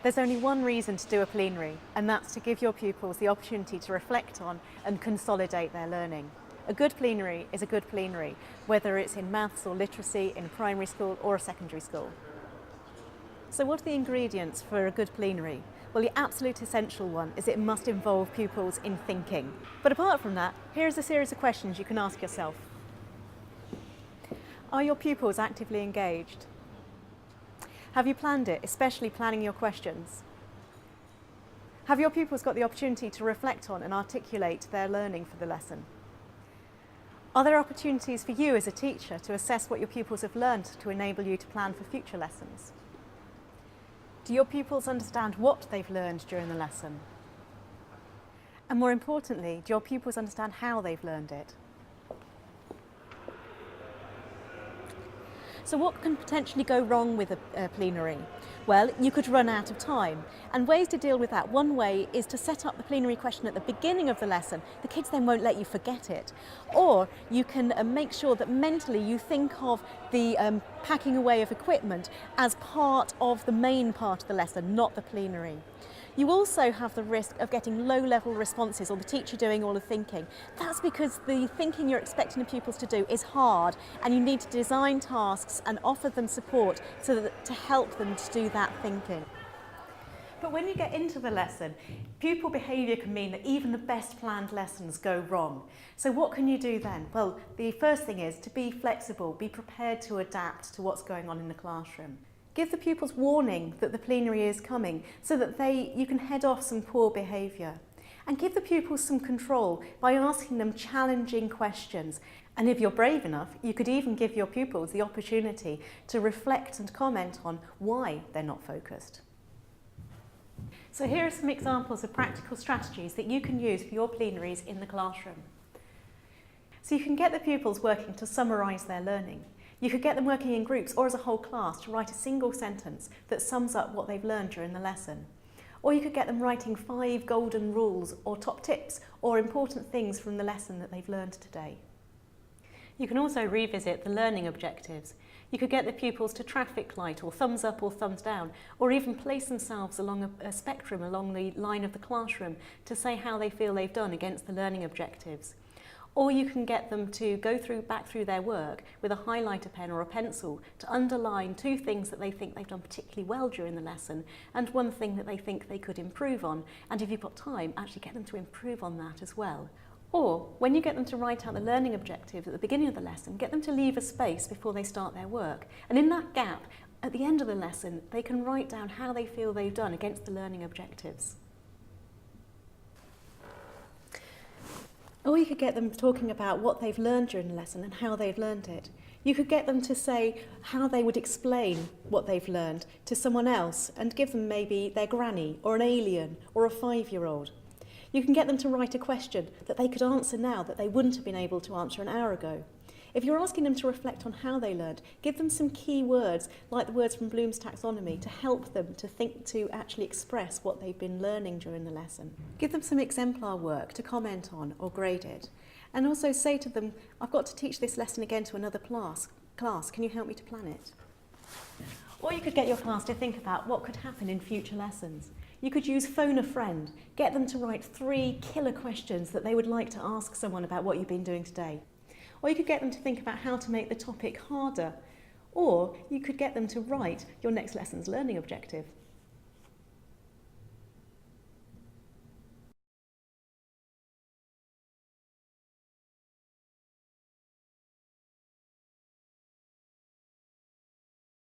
There's only one reason to do a plenary, and that's to give your pupils the opportunity to reflect on and consolidate their learning. A good plenary is a good plenary, whether it's in maths or literacy, in a primary school or a secondary school. So what are the ingredients for a good plenary? Well, the absolute essential one is it must involve pupils in thinking. But apart from that, here's a series of questions you can ask yourself. Are your pupils actively engaged? Have you planned it, especially planning your questions? Have your pupils got the opportunity to reflect on and articulate their learning for the lesson? Are there opportunities for you as a teacher to assess what your pupils have learned to enable you to plan for future lessons? Do your pupils understand what they've learned during the lesson? And more importantly, do your pupils understand how they've learned it? So what can potentially go wrong with a plenary? Well, you could run out of time. And ways to deal with that, one way is to set up the plenary question at the beginning of the lesson. The kids then won't let you forget it. Or you can make sure that mentally you think of the packing away of equipment as part of the main part of the lesson, not the plenary. You also have the risk of getting low-level responses or the teacher doing all the thinking. That's because the thinking you're expecting the pupils to do is hard, and you need to design tasks and offer them support to help them to do that thinking. But when you get into the lesson, pupil behaviour can mean that even the best planned lessons go wrong. So what can you do then? Well, the first thing is to be flexible, be prepared to adapt to what's going on in the classroom. Give the pupils warning that the plenary is coming so that you can head off some poor behaviour. And give the pupils some control by asking them challenging questions. And if you're brave enough, you could even give your pupils the opportunity to reflect and comment on why they're not focused. So here are some examples of practical strategies that you can use for your plenaries in the classroom. So you can get the pupils working to summarise their learning. You could get them working in groups or as a whole class to write a single sentence that sums up what they've learned during the lesson. Or you could get them writing 5 golden rules or top tips or important things from the lesson that they've learned today. You can also revisit the learning objectives. You could get the pupils to traffic light or thumbs up or thumbs down, or even place themselves along a spectrum along the line of the classroom to say how they feel they've done against the learning objectives. Or you can get them to go back through their work with a highlighter pen or a pencil to underline 2 things that they think they've done particularly well during the lesson and 1 thing that they think they could improve on. And if you've got time, actually get them to improve on that as well. Or when you get them to write out the learning objectives at the beginning of the lesson, get them to leave a space before they start their work. And in that gap, at the end of the lesson, they can write down how they feel they've done against the learning objectives. Or you could get them talking about what they've learned during the lesson and how they've learned it. You could get them to say how they would explain what they've learned to someone else and give them maybe their granny or an alien or a 5-year-old. You can get them to write a question that they could answer now that they wouldn't have been able to answer an hour ago. If you're asking them to reflect on how they learned, give them some key words, like the words from Bloom's taxonomy, to help them to actually express what they've been learning during the lesson. Give them some exemplar work to comment on or grade it. And also say to them, I've got to teach this lesson again to another class. Can you help me to plan it? Or you could get your class to think about what could happen in future lessons. You could use phone a friend. Get them to write 3 killer questions that they would like to ask someone about what you've been doing today. Or you could get them to think about how to make the topic harder. Or you could get them to write your next lesson's learning objective.